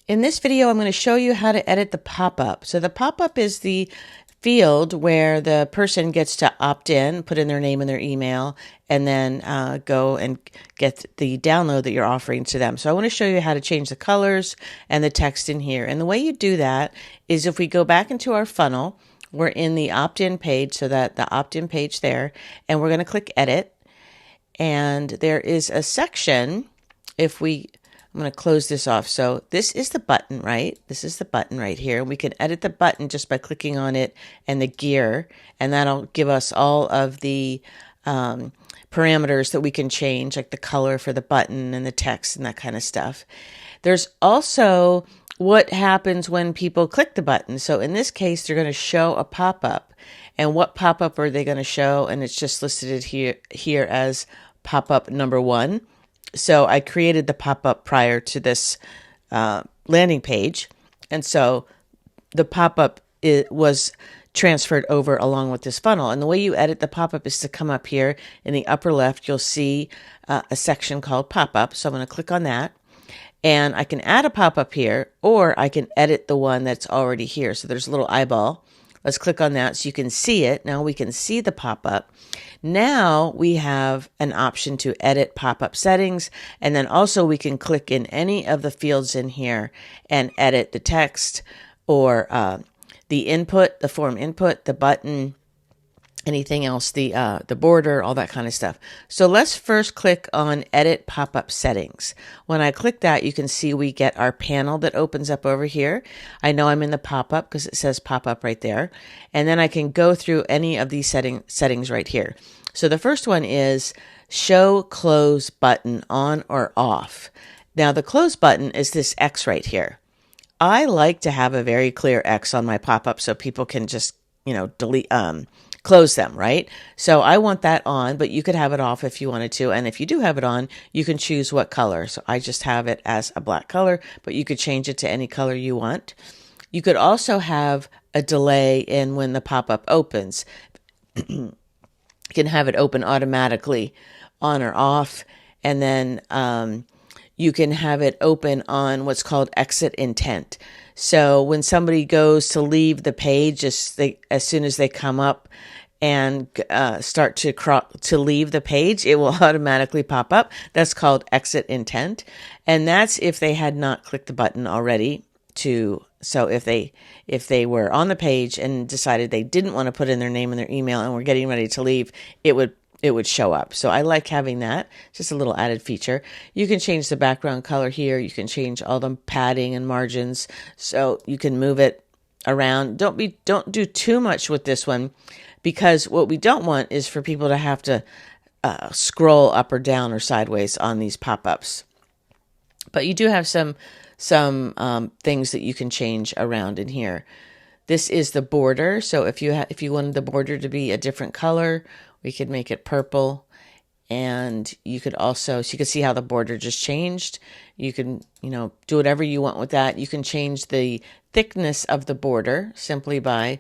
In this video, I'm going to show you how to edit the pop-up. So the pop-up is the field where the person gets to opt in, put in their name and their email, and then go and get the download that you're offering to them. So I want to show you how to change the colors and the text in here. And the way you do that is if we go back into our funnel, we're in the opt-in page, so that the opt-in page there, and we're going to click edit. And there is a section, I'm going to close this off. So this is the button, right? This is the button right here. We can edit the button just by clicking on it and the gear, and that'll give us all of the parameters that we can change, like the color for the button and the text and that kind of stuff. There's also what happens when people click the button. So in this case, they're going to show a pop-up. And what pop-up are they going to show? And it's just listed here as pop-up number 1. So I created the pop-up prior to this landing page. And so the pop-up was transferred over along with this funnel. And the way you edit the pop-up is to come up here in the upper left. You'll see a section called pop-up. So I'm going to click on that. And I can add a pop-up here, or I can edit the one that's already here. So there's a little eyeball. Let's click on that so you can see it. Now we can see the pop-up. Now we have an option to edit pop-up settings, and then also we can click in any of the fields in here and edit the text or the input, the form input, the button, anything else, the border, all that kind of stuff. So let's first click on edit pop-up settings. When I click that, you can see we get our panel that opens up over here. I know I'm in the pop-up because it says pop-up right there. And then I can go through any of these settings right here. So the first one is show close button on or off. Now the close button is this X right here. I like to have a very clear X on my pop-up so people can just, delete, close them, right? So I want that on, but you could have it off if you wanted to. And if you do have it on, you can choose what color. So I just have it as a black color, but you could change it to any color you want. You could also have a delay in when the pop-up opens. You can have it open automatically on or off. And then you can have it open on what's called exit intent. So when somebody goes to leave the page, as soon as they come up and start to leave the page, it will automatically pop up. That's called exit intent. And that's if they had not clicked the button already so if they were on the page and decided they didn't want to put in their name and their email and were getting ready to leave, it would show up. So I like having that, just a little added feature. You can change the background color here. You can change all the padding and margins. So you can move it around. Don't do too much with this one, because what we don't want is for people to have to scroll up or down or sideways on these pop-ups. But you do have some things that you can change around in here. This is the border. So if you wanted the border to be a different color, we could make it purple. And you could also, so you can see how the border just changed. You can, do whatever you want with that. You can change the thickness of the border simply by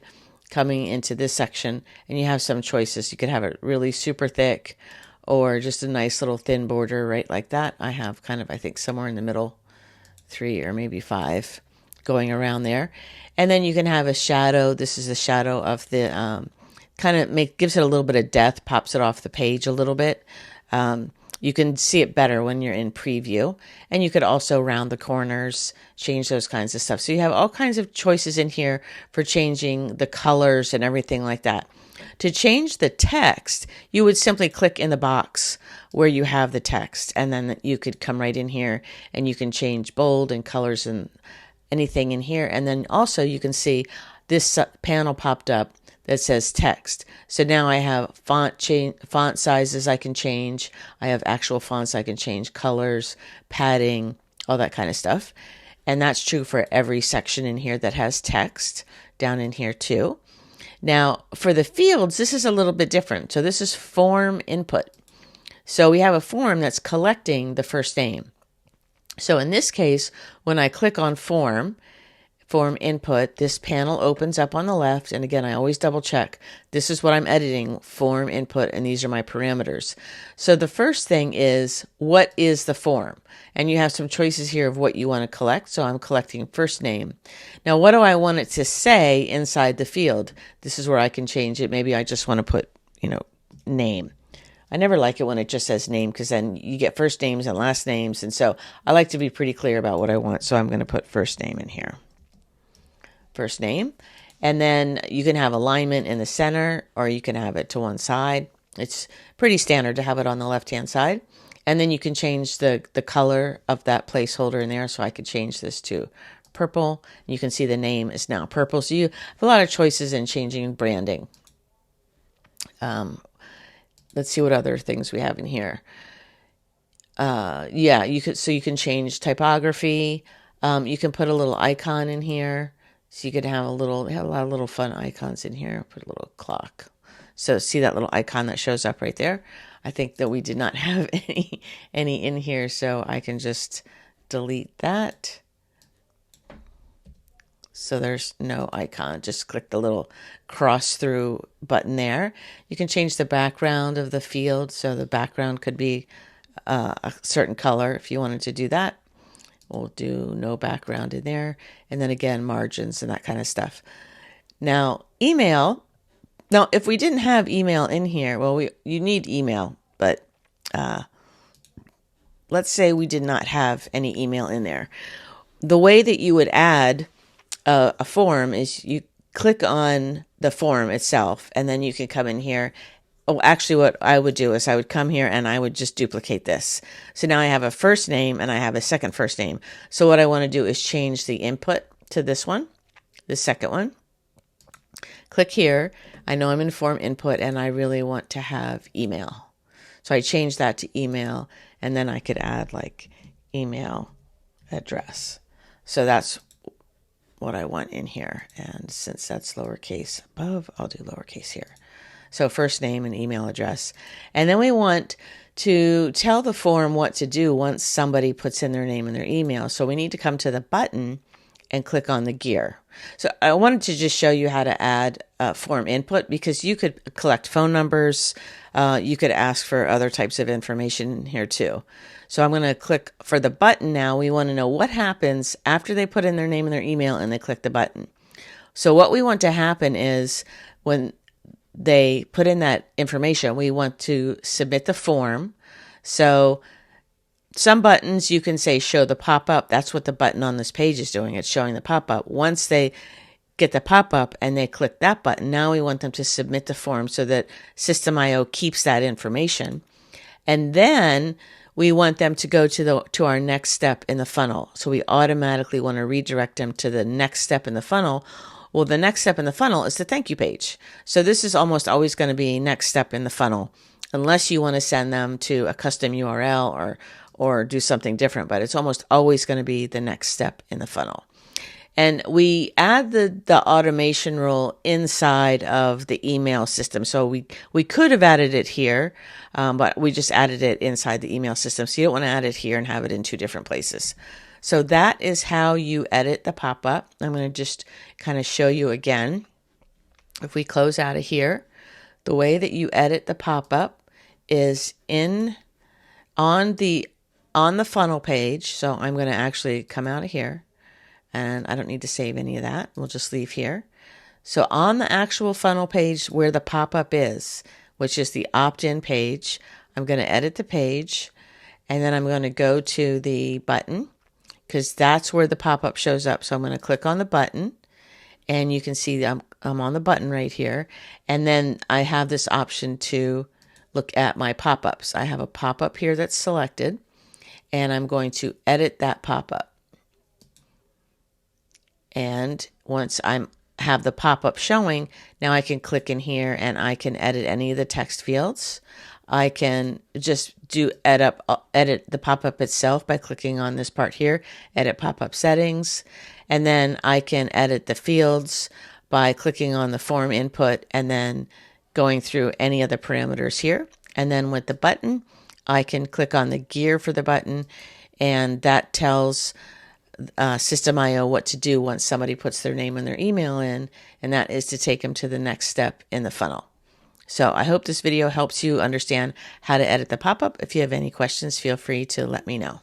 coming into this section, and you have some choices. You could have it really super thick or just a nice little thin border, right, like that. I have kind of, I think, somewhere in the middle, 3 or maybe 5 going around there. And then you can have a shadow. This is a shadow of the gives it a little bit of depth, pops it off the page a little bit. You can see it better when you're in preview. And you could also round the corners, change those kinds of stuff. So you have all kinds of choices in here for changing the colors and everything like that. To change the text, you would simply click in the box where you have the text, and then you could come right in here and you can change bold and colors and anything in here. And then also you can see this panel popped up that says text. So now I have font sizes I can change. I have actual fonts I can change, colors, padding, all that kind of stuff. And that's true for every section in here that has text down in here too. Now for the fields, this is a little bit different. So this is form input. So we have a form that's collecting the first name. So in this case, when I click on form, form input, this panel opens up on the left. And again, I always double check. This is what I'm editing, form input, and these are my parameters. So the first thing is, what is the form? And you have some choices here of what you want to collect. So I'm collecting first name. Now, what do I want it to say inside the field? This is where I can change it. Maybe I just want to put, name. I never like it when it just says name, because then you get first names and last names. And so I like to be pretty clear about what I want. So I'm going to put first name in here. First name. And then you can have alignment in the center, or you can have it to one side. It's pretty standard to have it on the left-hand side. And then you can change the color of that placeholder in there. So I could change this to purple. You can see the name is now purple. So you have a lot of choices in changing branding. Let's see what other things we have in here. Yeah, you can change typography. You can put a little icon in here. So you could have a lot of little fun icons in here. Put a little clock. So see that little icon that shows up right there? I think that we did not have any in here, so I can just delete that. So there's no icon. Just click the little cross through button there. You can change the background of the field. So the background could be a certain color if you wanted to do that. We'll do no background in there. And then again, margins and that kind of stuff. Now, email. Now, if we didn't have email in here, well, you need email, but let's say we did not have any email in there. The way that you would add a form is you click on the form itself, and then you can come in here. Oh, actually, what I would do is I would come here and I would just duplicate this. So now I have a first name and I have a second first name. So what I want to do is change the input to this one, the second one. Click here. I know I'm in form input and I really want to have email. So I change that to email, and then I could add like email address. So that's what I want in here. And since that's lowercase above, I'll do lowercase here. So first name and email address. And then we want to tell the form what to do once somebody puts in their name and their email. So we need to come to the button and click on the gear. So I wanted to just show you how to add form input, because you could collect phone numbers. You could ask for other types of information here too. So I'm going to click for the button now. We want to know what happens after they put in their name and their email and they click the button. So what we want to happen is when they put in that information, we want to submit the form. So some buttons you can say show the pop-up. That's what the button on this page is doing. It's showing the pop-up. Once they get the pop-up and they click that button, now we want them to submit the form so that Systeme.o keeps that information. And then we want them to go to our next step in the funnel. So we automatically want to redirect them to the next step in the funnel. Well, the next step in the funnel is the thank you page. So this is almost always going to be next step in the funnel, unless you want to send them to a custom URL or do something different, but it's almost always going to be the next step in the funnel. And we add the automation rule inside of the email system. So we could have added it here, but we just added it inside the email system. So you don't want to add it here and have it in two different places. So that is how you edit the pop-up. I'm going to just kind of show you again. If we close out of here, the way that you edit the pop-up is on the funnel page. So I'm going to actually come out of here. And I don't need to save any of that. We'll just leave here. So on the actual funnel page where the pop-up is, which is the opt-in page, I'm going to edit the page. And then I'm going to go to the button, because that's where the pop-up shows up. So I'm going to click on the button. And you can see I'm on the button right here. And then I have this option to look at my pop-ups. I have a pop-up here that's selected. And I'm going to edit that pop-up. And once I have the pop-up showing, now I can click in here and I can edit any of the text fields. I can just edit the pop-up itself by clicking on this part here, edit pop-up settings. And then I can edit the fields by clicking on the form input and then going through any of the parameters here. And then with the button, I can click on the gear for the button, and that tells Systeme.o what to do once somebody puts their name and their email in, and that is to take them to the next step in the funnel. So I hope this video helps you understand how to edit the pop-up. If you have any questions, feel free to let me know.